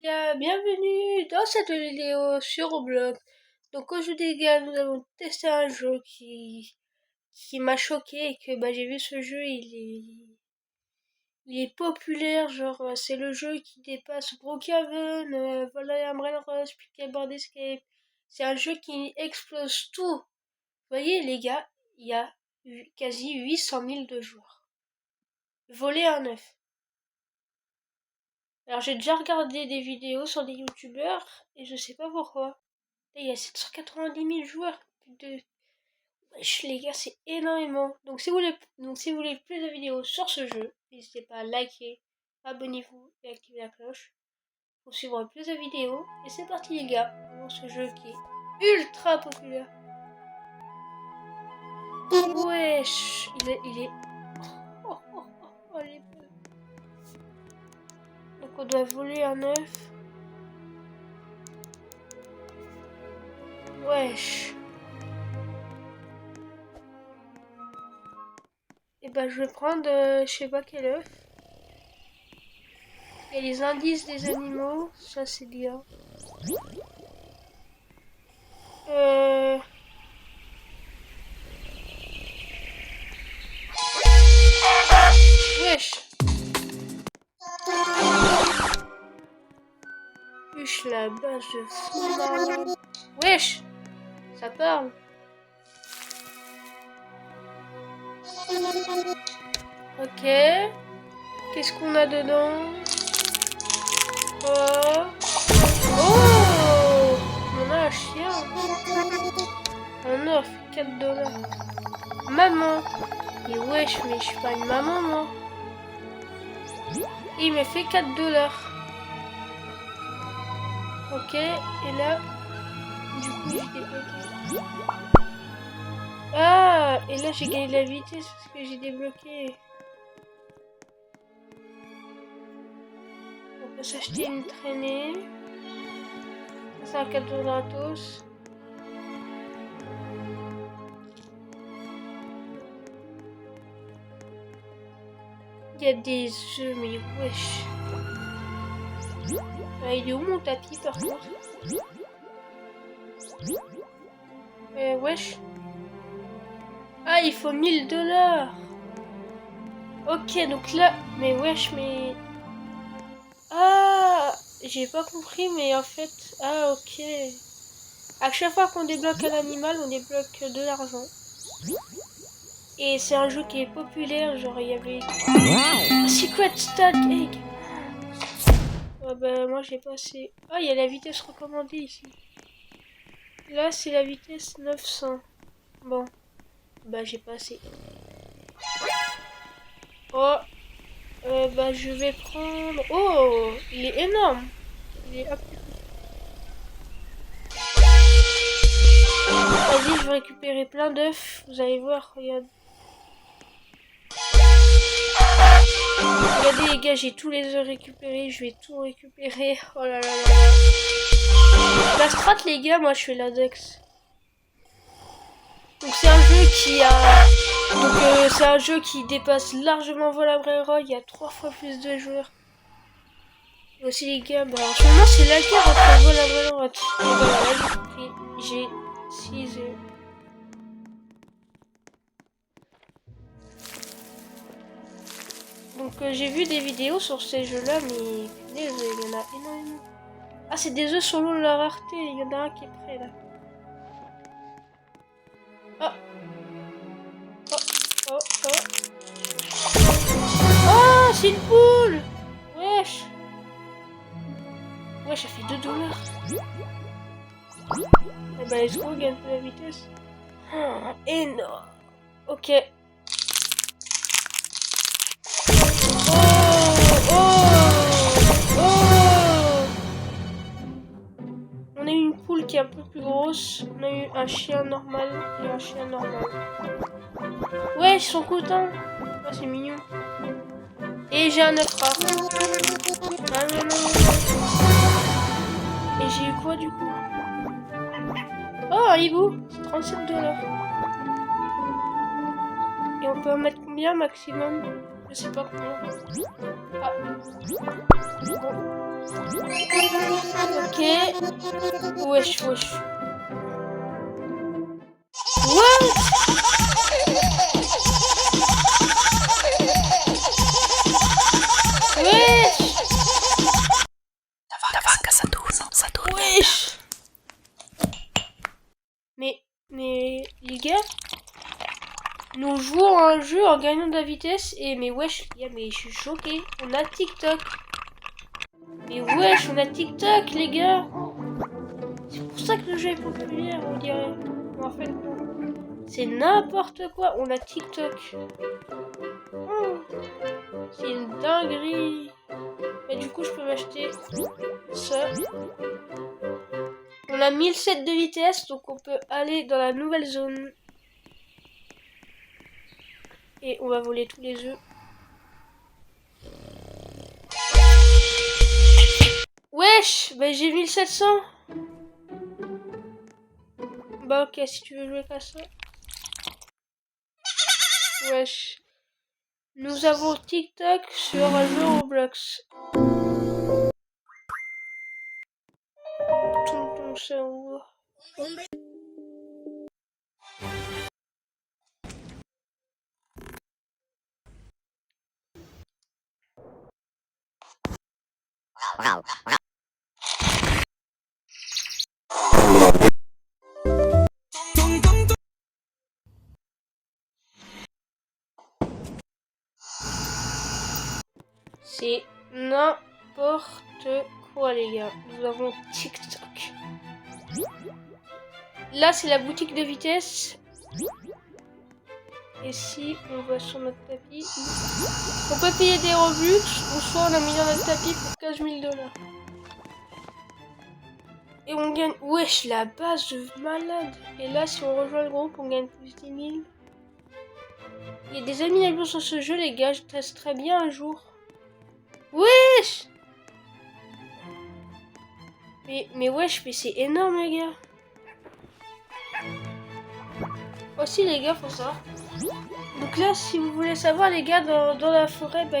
Bienvenue dans cette vidéo sur Roblox. Donc aujourd'hui les gars, nous allons tester un jeu qui m'a choqué et que j'ai vu ce jeu, il est populaire, genre c'est le jeu qui dépasse Brookhaven, Valhalla Umbrella Rush, Pikabard Escape. C'est un jeu qui explose tout. Vous voyez les gars, il y a quasi 800 000 de joueurs. Voler un œuf. Alors j'ai déjà regardé des vidéos sur des youtubeurs et je sais pas pourquoi. Là, il y a 790 000 joueurs. Wesh, les gars, c'est énormément. Donc si vous voulez plus de vidéos sur ce jeu, n'hésitez pas à liker, abonnez-vous et activez la cloche pour suivre plus de vidéos. Et c'est parti les gars, pour ce jeu qui est ultra populaire. Wesh, il est... Oh, oh, oh, oh, les bleus. Donc on doit voler un œuf. Wesh. Et je vais prendre, je sais pas quel œuf. Il y a les indices des animaux, ça c'est bien. Wesh. Huche la base de fou. Wesh. Ça parle. Ok. Qu'est-ce qu'on a dedans? Oh. Oh. On a un chien. Un œuf, 4 $. Maman. Et wesh, mais je suis pas une maman, moi. Il me fait 4 $. Ok, et là, du coup, j'ai débloqué. Ah, et là, j'ai gagné de la vitesse parce que j'ai débloqué. On peut s'acheter une traînée. C'est un cadeau gratos. Il y a des œufs, mais wesh. Il est où mon tapis par contre? Wesh. Ah, il faut 1000 $. Ok, donc là... Mais wesh, mais... Ah, j'ai pas compris, mais en fait... Ah, ok. À chaque fois qu'on débloque un animal, on débloque de l'argent. Et c'est un jeu qui est populaire, genre il y avait... Secret Stack Egg. Moi j'ai pas assez... Ah, il y a la vitesse recommandée ici. Là, c'est la vitesse 900. Bon. J'ai pas assez. Oh. Je vais prendre... Oh, il est énorme. Il est... Vas-y, je vais récupérer plein d'œufs. Vous allez voir, regarde. Regardez les gars, j'ai tous les œufs récupérés. Je vais tout récupérer. Oh là là là là. La strat les gars, moi je fais l'index. Donc c'est un jeu qui a... Donc c'est un jeu qui dépasse largement Valhalla Roy. Il y a 3 fois plus de joueurs. Et aussi les gars, en ce moment c'est la guerre entre Valhalla Roy. Et voilà, j'ai 6 œufs. Donc j'ai vu des vidéos sur ces jeux-là, mais il y en a énormément. Ah, c'est des œufs selon la rareté. Il y en a un qui est prêt là. Oh. Oh, oh, oh. Oh, c'est une poule. Wesh. Wesh, ça fait 2 $. Let's go, gagne de la vitesse. Oh, énorme. Ok. On a eu une poule qui est un peu plus grosse. On a eu un chien normal et un chien normal. Ouais, ils sont contents. Ah, c'est mignon. Et j'ai un œuf rare. Ah non, non. Et j'ai eu quoi du coup? Oh, un hibou. C'est 37 $. Et on peut en mettre combien maximum? Je sais pas comment. Ah. Bon. Ok. Wesh, wesh. What? Wesh. Davanti Saturno. Wesh. Mais les gars, nous jouons à un jeu en gagnant de la vitesse et mais wesh, les gars, mais je suis choqué. On a TikTok. Mais wesh, on a TikTok, les gars. C'est pour ça que le jeu est populaire, on dirait. Mais en fait, non. C'est n'importe quoi. On a TikTok. Oh, c'est une dinguerie. Et du coup, je peux m'acheter ça. On a 1007 de vitesse, donc on peut aller dans la nouvelle zone. Et on va voler tous les œufs. Wesh, bah j'ai 1700. Bah ok, si tu veux jouer qu'à ça. Wesh. Nous avons TikTok sur un jeu Roblox. Ton cerveau. C'est n'importe quoi, les gars. Nous avons TikTok. Là, c'est la boutique de vitesse. Et si on va sur notre tapis, on peut payer des Robux ou soit on a mis dans notre tapis pour 15 000 $. Et on gagne... Wesh, la base de malade. Et là, si on rejoint le groupe, on gagne plus 10 000. Il y a des amis à jouer sur ce jeu, les gars. Je testerai bien un jour. Wesh! Mais wesh, mais c'est énorme, les gars. Aussi, les gars, faut ça. Donc là, si vous voulez savoir, les gars, dans la forêt, bah,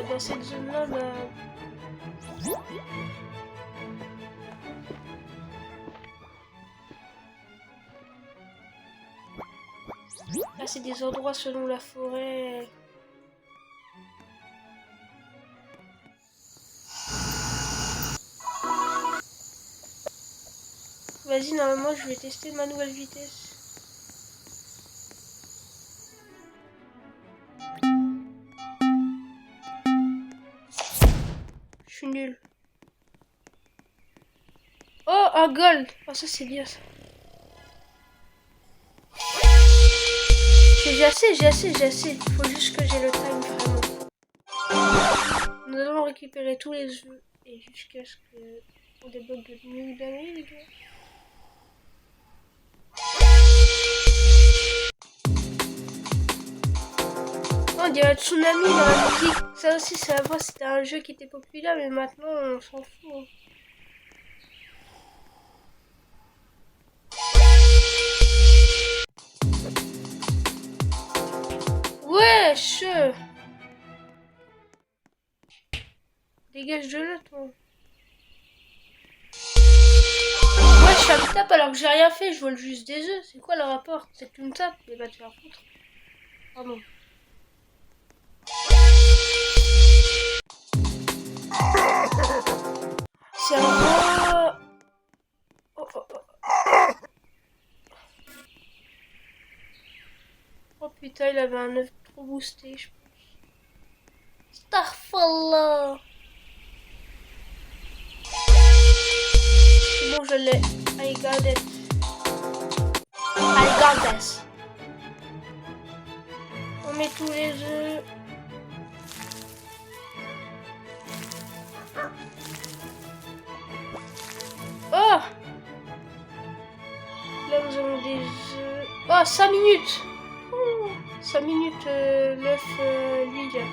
dans cette zone-là, bah... Là, c'est des endroits selon la forêt. Vas-y, normalement, je vais tester ma nouvelle vitesse. Je suis nul. Oh, un gold. Oh, ça, c'est bien, ça. J'ai assez. Faut juste que j'ai le time, vraiment. Nous allons récupérer tous les œufs. Et jusqu'à ce qu'on débloque de mieux d'années, les gars. On dirait Tsunami dans la musique. Ça aussi, c'est avant, c'était un jeu qui était populaire, mais maintenant, on s'en fout. Wesh! Dégage de là, toi. Wesh, ça me tape alors que j'ai rien fait, je vole juste des œufs. C'est quoi le rapport? C'est que tu me tapes, mais va te faire foutre. Pardon. C'est un gros... Oh putain, il avait un œuf trop boosté, je pense. Starfall. C'est bon, je l'ai. I got it. I got this. On met tous les œufs. Oh! Là, nous avons des œufs. Oh, 5 minutes! 5 minutes, l'œuf, l'huile.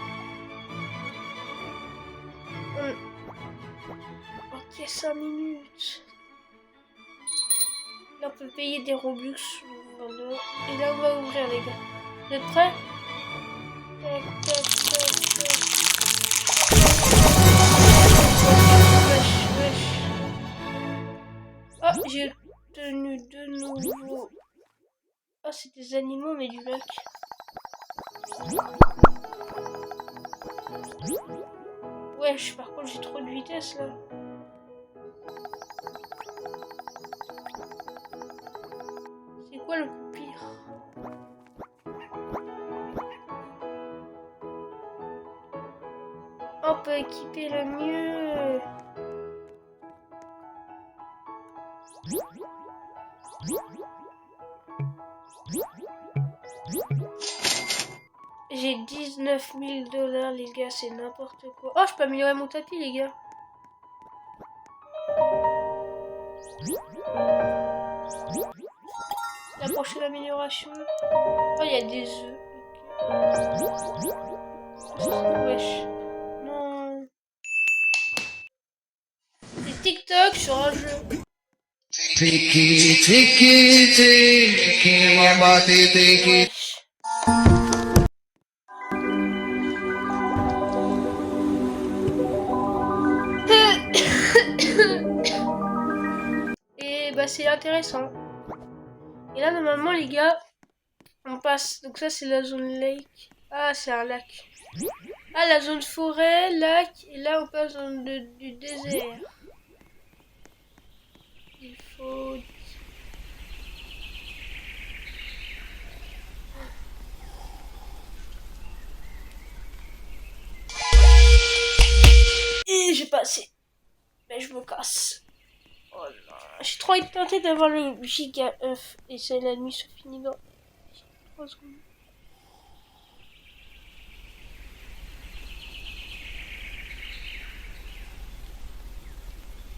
Ok, 5 minutes. Là, on peut payer des Robux. Voilà. Et là, on va ouvrir, les gars. Vous êtes prêts? Tac, tac, tac, tac. Wesh. Oh, j'ai obtenu de nouveau. Oh, c'est des animaux, mais du lac. Wesh, par contre, j'ai trop de vitesse là. C'est quoi le pire? On peut équiper le mieux. J'ai 19 000 $, les gars, c'est n'importe quoi. Oh, je peux améliorer mon tapis, les gars. La prochaine amélioration. Oh, il y a des œufs. Okay. Wesh. Non. C'est TikTok sur un jeu. Wesh. Et bah c'est intéressant. Et là normalement les gars, on passe. Donc ça c'est la zone lake. Ah c'est un lac. Ah la zone forêt, lac. Et là on passe dans du désert. Il faut... Et j'ai pas assez. Mais je me casse. Oh non. J'ai trop envie de tenter d'avoir le giga œuf. Et c'est la nuit se finit dans 3 secondes.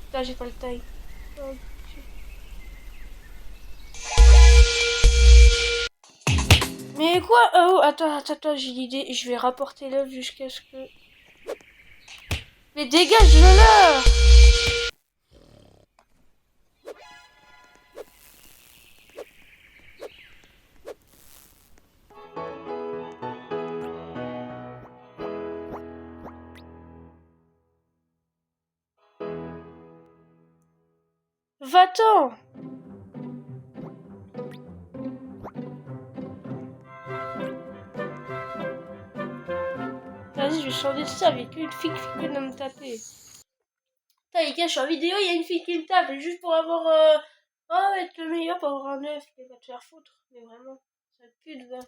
Putain, j'ai pas le time. Oh, mais quoi? Oh, attends, j'ai l'idée. Je vais rapporter l'œuf jusqu'à ce que... Mais dégage de là! Va-t'en! Vas-y, je vais changer de ça avec une fille qui vient de me taper. Putain, les gars, je suis en vidéo, il y a une fille qui me tape juste pour avoir... Oh, être le meilleur pour avoir un œuf. Mais va te faire foutre. Mais vraiment, ça pue de va.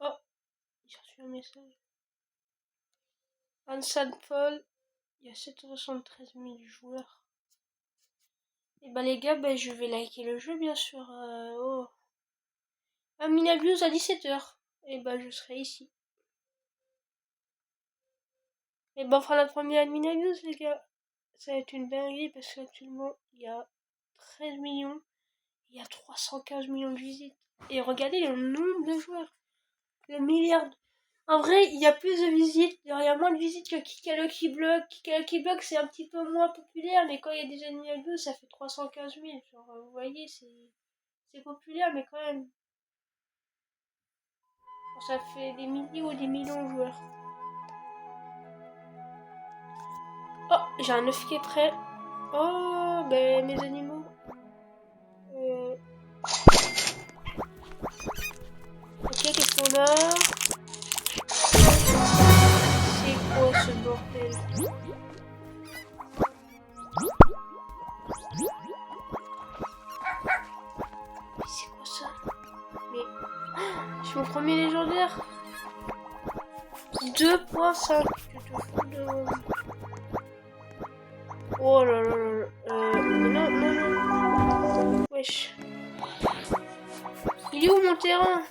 Oh, j'ai reçu un message. Ansan Paul, il y a 773 000 joueurs. Et bah les gars, bah, je vais liker le jeu bien sûr. Oh. Aminabius à 17h. Et bah je serai ici. Et bah on fera notre premier Aminabius les gars. Ça va être une dinguerie parce qu'actuellement il y a 13 millions. Il y a 315 millions de visites. Et regardez le nombre de joueurs. Le milliard. En vrai, il y a plus de visites. Il y a moins de visites que Kika Lucky Block. Kika Lucky Block, c'est un petit peu moins populaire. Mais quand il y a des Animal ça fait 315 000. Genre, vous voyez, c'est populaire, mais quand même. Bon, ça fait des milliers ou des millions de joueurs. Oh, j'ai un œuf qui est prêt. Oh, ben mes animaux. Ok, qu'est-ce qu'on a? C'est quoi ce bordel? C'est quoi ça? Mais... Je suis mon premier légendaire. 2.5. Tu te fous de... Oh là là là. Non. Wesh. Il est où mon terrain?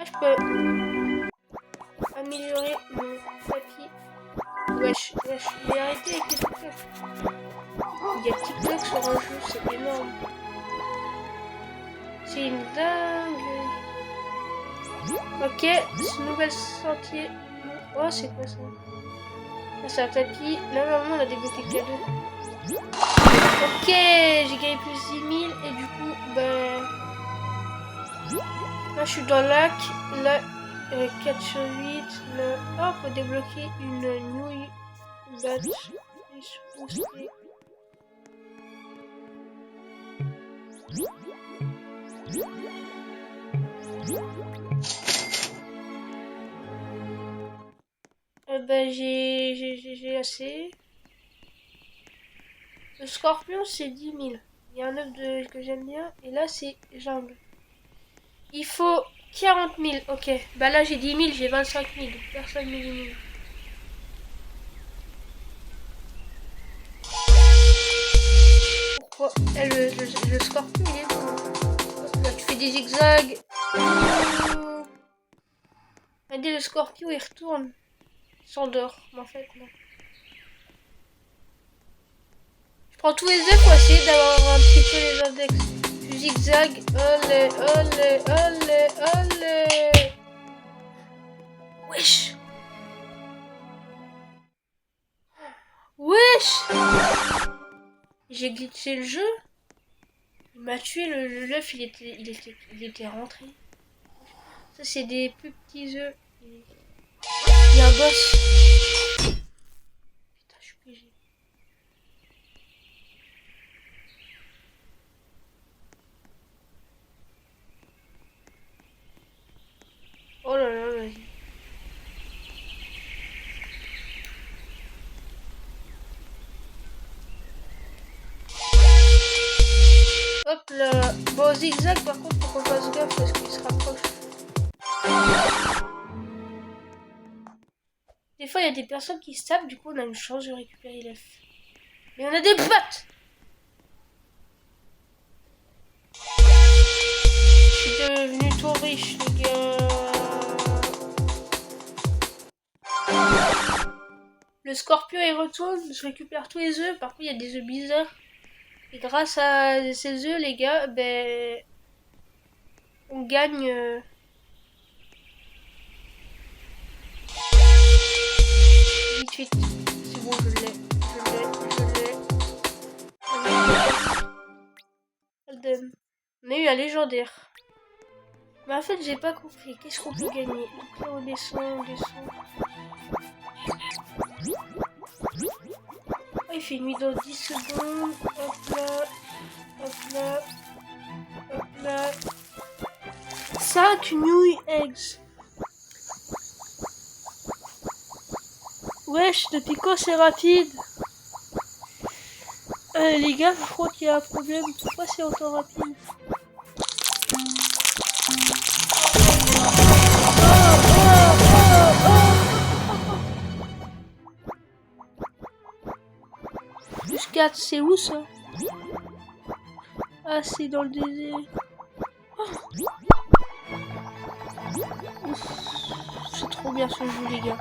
Ah, je peux améliorer mon tapis. Wesh. Mais arrêtez avec les TikTok. Il y a TikTok sur un jeu, c'est énorme. C'est une dingue. Ok, ce nouvel sentier. Oh, c'est quoi ça? Ah, c'est un tapis. Là, normalement, on a débloqué le cadeau. Ok, j'ai gagné plus 10 000 et du coup, ben... Là, je suis dans le lac. Là, 4 sur 8. Là, ah, on peut débloquer une nouille. Batch. Boostée. Ben, j'ai assez. Le scorpion, c'est 10 000. Il y a un œuf que j'aime bien. Et là, c'est jungle. Il faut 40 000. Ok. Bah là, j'ai 10 000, j'ai 25 000. Personne ne 10 000. Pourquoi le scorpion, il est bon. Là, tu fais des zigzags. Regardez, le scorpion, il retourne. Il s'endort. Mais en fait, non. Je prends tous les œufs pour essayer d'avoir un petit peu les index. Je zigzag. Olé, olé, olé, olé. Wesh. Wesh. J'ai glitché le jeu. Il m'a tué, l'œuf, il était rentré. Ça, c'est des plus petits œufs. Il y a un boss. Putain, je suis PG. Oh là là, vas-y. Hop là. Bon, zigzag, par contre, faut qu'on fasse gaffe parce qu'il se rapproche. Des fois, il y a des personnes qui se tapent, du coup, on a une chance de récupérer l'œuf. Mais on a des bottes. Je suis devenu trop riche, les gars. Le scorpion, il retourne, je récupère tous les œufs. Par contre, il y a des œufs bizarres. Et grâce à ces œufs, les gars, ben... on gagne... vite, vite. C'est bon, je l'ai. Elden. On a eu un légendaire. Mais en fait, j'ai pas compris. Qu'est-ce qu'on peut gagner? Donc là, on descend. Oh, il fait nuit dans 10 secondes. Hop là. 5 new eggs. Wesh, depuis quand c'est rapide? Les gars, je crois qu'il y a un problème. Pourquoi c'est autant rapide? Plus 4, c'est où ça? Ah, c'est dans le désert. C'est trop bien ce jeu, les gars.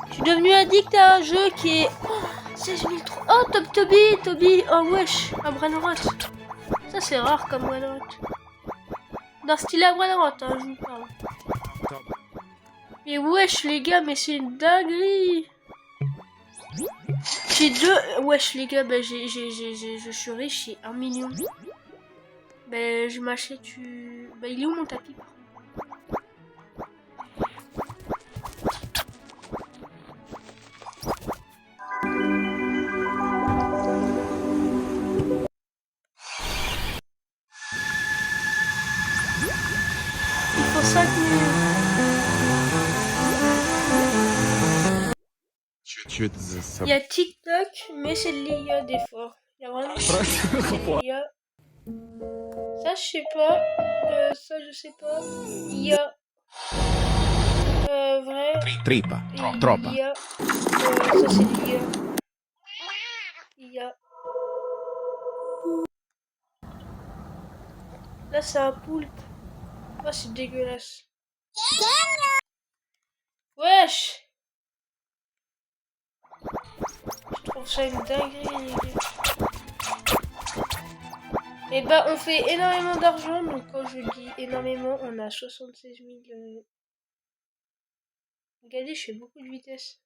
Je suis devenu addict à un jeu qui est... 16 000 trop... Oh, Toby. Oh, wesh, un Brainrot. Ça, c'est rare comme Brainrot. D'un style à Brainrot, hein, je vous parle. Mais wesh, les gars, mais c'est une dinguerie. J'ai deux... Wesh, les gars, bah, je suis riche, j'ai 1 million. Bah, je m'achète... Bah, il est où mon tapis, par contre? Il faut 5 minutes. Il y a TikTok, mais c'est de l'IA des fois. Il y a vraiment de l'IA. Ça, je sais pas. Ça, je sais pas. IA. Vrai. Tripa, troppa. IA. Ça, c'est de l'IA. IA. Là, c'est un poulpe. Oh, c'est dégueulasse. Wesh! Je trouve ça une dinguerie, les gars. Et bah, on fait énormément d'argent. Donc, quand je dis énormément, on a 76 000. Regardez, je fais beaucoup de vitesse.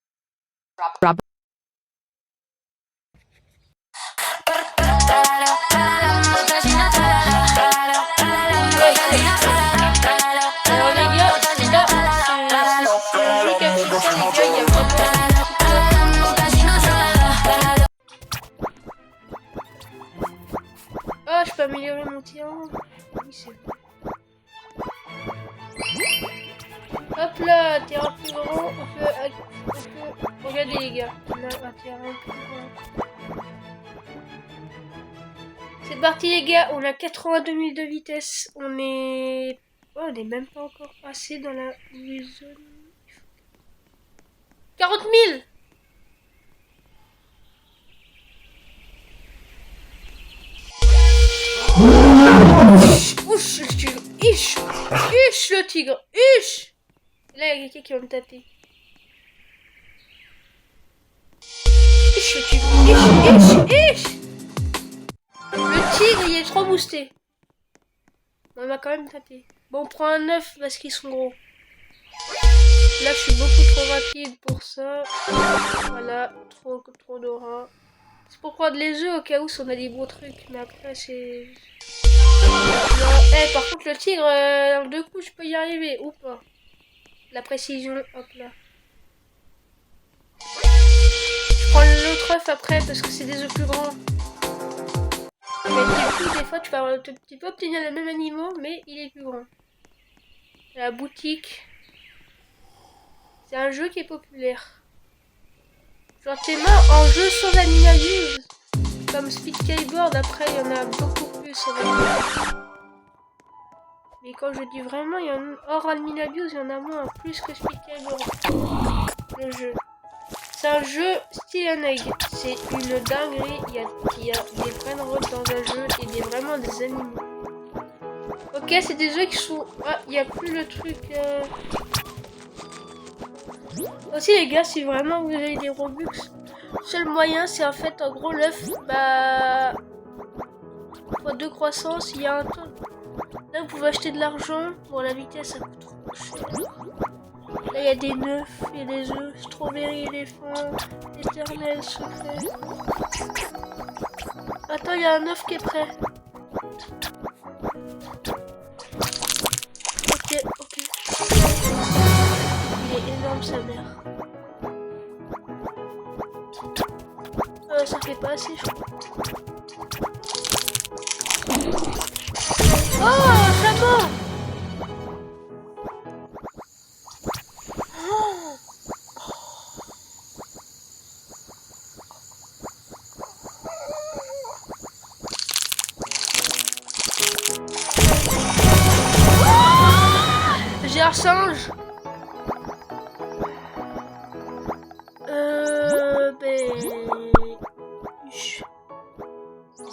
hop là, terrain plus grand, regardez les gars, on a un terrain plus grand. C'est parti les gars, on a 82 000 de vitesse, on est même pas encore passé dans la zone. 40 000. Ouch, le tigre, ish, le tigre, ish. Là, il y a quelqu'un qui va me taper. Ish, le tigre, ish. Le tigre, il est trop boosté. On va quand même taper. Bon, on prend un 9 parce qu'ils sont gros. Là, je suis beaucoup trop rapide pour ça. Voilà, trop d'aura. C'est pour prendre les œufs au cas où si on a des beaux trucs. Mais après, c'est... par contre, le tigre, en 2 coups, je peux y arriver. Ou pas. La précision, hop là. Je prends l'autre œuf après parce que c'est des œufs plus grands. Mais du coup, des fois, tu peux obtenir le même animal, mais il est plus grand. La boutique. C'est un jeu qui est populaire. Genre tes mains en jeu sans animal use. Comme Speed Skateboard, après il y en a beaucoup plus. Mais quand je dis vraiment, il y en a hors animal use, il y en a moins plus que Speed Skateboard. Le jeu. C'est un jeu style un egg. C'est une dinguerie. Il y a des vraies routes dans un jeu et vraiment des animaux. Ok, c'est des œufs qui sont... Ah, il n'y a plus le truc... Aussi les gars, si vraiment vous avez des Robux, le seul moyen c'est en fait en gros l'œuf, bah... fois 2 croissance, il y a un temps. Là vous pouvez acheter de l'argent. Bon, la vitesse ça coûte trop cher. Là il y a des neufs, il y a des œufs, strawberry, éléphant, éternel, secret. Attends, il y a un œuf qui est prêt. Ok. Il est énorme sa mère. Ça fait pas assez, je crois. Oh, chameau! J'ai un singe.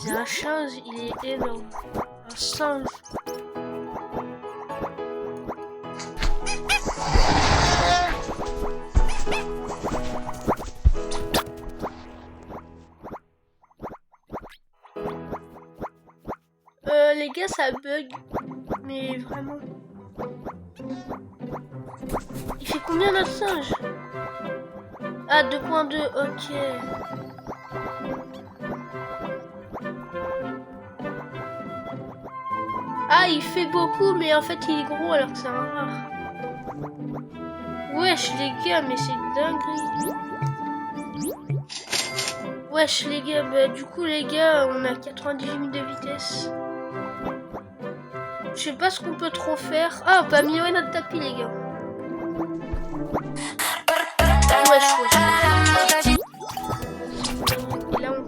C'est un singe, il est énorme. Un singe. Les gars, ça bug. Mais vraiment. Il fait combien notre singe? Ah, 2.2, ok. Ah, il fait beaucoup, mais en fait, il est gros alors que c'est un rare. Wesh, les gars, mais c'est dingue. Wesh, les gars, bah, du coup, les gars, on a 98 000 de vitesse. Je sais pas ce qu'on peut trop faire. Ah, on peut améliorer notre tapis, les gars. Wesh. Et là, on...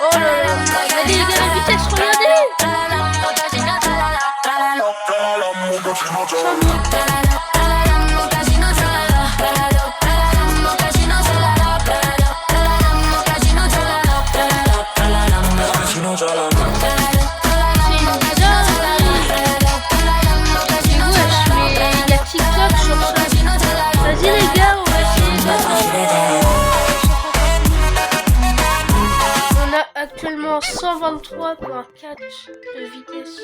Oh là là. Regardez, les gars, la vitesse, regardez. Actuellement 123.4 de vitesse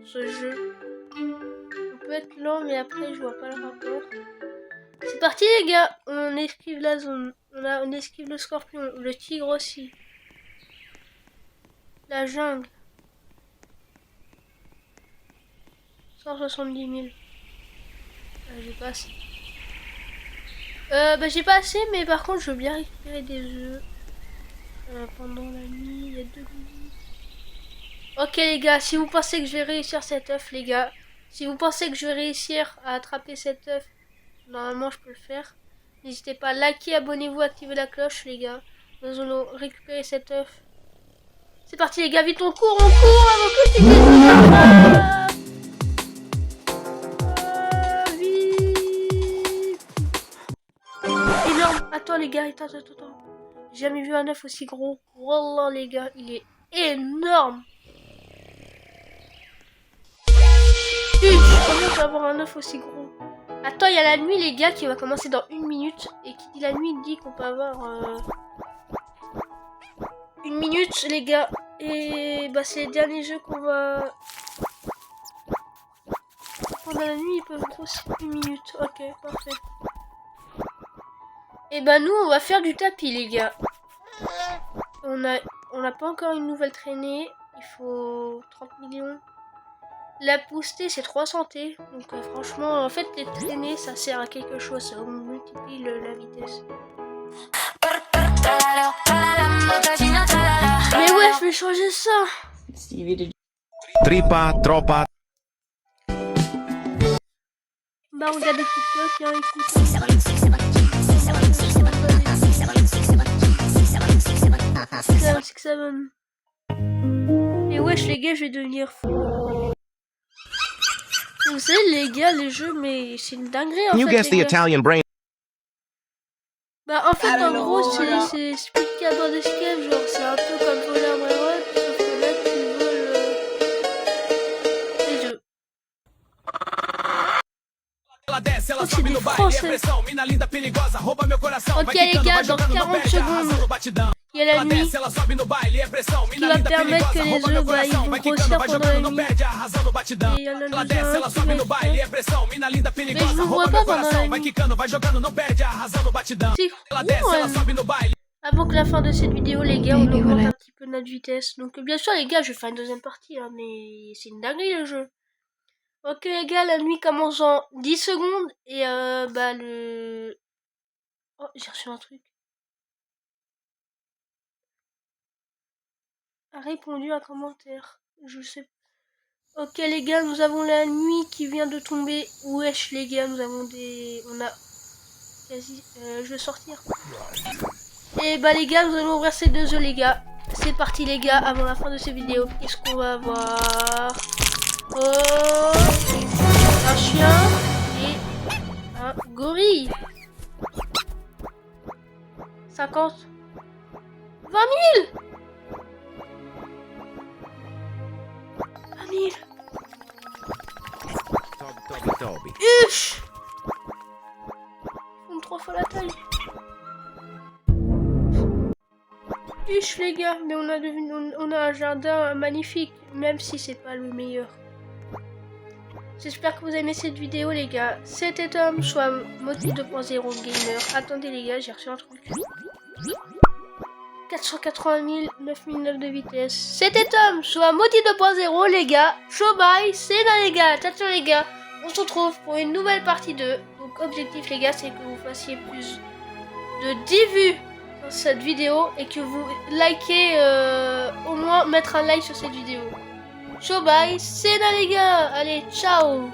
ce jeu. On peut être lent mais après je vois pas le rapport. C'est parti les gars, on esquive la zone, on esquive le scorpion, le tigre aussi. La jungle. 170 000. J'ai pas assez. J'ai pas assez mais par contre je veux bien récupérer des œufs. Pendant la nuit, il y a 2 minutes. Ok les gars, si vous pensez que je vais réussir cet œuf les gars, si vous pensez que je vais réussir à attraper cet œuf, normalement je peux le faire. N'hésitez pas à liker, abonnez-vous, activez la cloche les gars. Nous allons récupérer cet œuf. C'est parti les gars, vite on court avant que je vite. Énorme. Attends les gars, attends. J'ai jamais vu un œuf aussi gros. Wallah les gars, il est énorme. Comment on peut avoir un œuf aussi gros? Attends, il y a la nuit les gars qui va commencer dans 1 minute. Et qui dit la nuit dit qu'on peut avoir 1 minute les gars. Et bah c'est les derniers jeux qu'on va... Pendant la nuit ils peuvent grossir 1 minute. Ok, parfait. Et bah nous on va faire du tapis les gars. On n'a pas encore une nouvelle traînée. Il faut 30 millions. La boostée c'est 300 T. Donc franchement en fait les traînées ça sert à quelque chose. Ça multiplie la vitesse. Mais ouais, je vais changer ça. Tripa, tropa. Bah on regarde TikTok, hein, écoute. 7. Et wesh les gars, je vais devenir fou. Vous savez les gars, les jeux, mais c'est une dinguerie en You fait guess the les gars. Italian brain. Bah en fait en gros c'est Speedcap on Escape, genre c'est un peu comme Voler Railroad, sauf que là tu voles les œufs. Oh, c'est des Français. Ok les gars, dans 40 secondes, il y a la nuit qui va permettre que les œufs bah, ils vont grossir pendant la nuit. Et il y en a déjà un qui va être prêt. Mais je vous vois pas pendant la nuit. C'est avant que la fin de cette vidéo les gars, on augmente un petit peu notre vitesse. Donc bien sûr les gars, je vais faire une deuxième partie, hein, mais c'est une dinguerie le jeu. Ok les gars, la nuit commence en 10 secondes et bah le... Oh, j'ai reçu un truc. A répondu à un commentaire. Je sais. Ok les gars, nous avons la nuit qui vient de tomber. Wesh les gars, nous avons des... On a... Quasi... je vais sortir. Et bah les gars, nous allons ouvrir ces 2 œufs les gars. C'est parti les gars, avant la fin de cette vidéo. Qu'est-ce qu'on va avoir? Oh, un chien et un gorille. 50. 20 000. 20 000. Toby. Uch. Ils font 3 fois la taille. Uch les gars, mais on a un jardin magnifique, même si c'est pas le meilleur. J'espère que vous aimez cette vidéo les gars. C'était Tom, soit Motif 2.0 Gamer. Attendez les gars, j'ai reçu un truc. 480 000, 9009 de vitesse. C'était Tom, soit Motif 2.0 les gars. Show bye, c'est là les gars. Ciao les gars. On se retrouve pour une nouvelle partie 2. Donc objectif les gars, c'est que vous fassiez plus de 10 vues sur cette vidéo. Et que vous likez, au moins mettre un like sur cette vidéo. Ciao bye, c'est là les gars. Allez, ciao.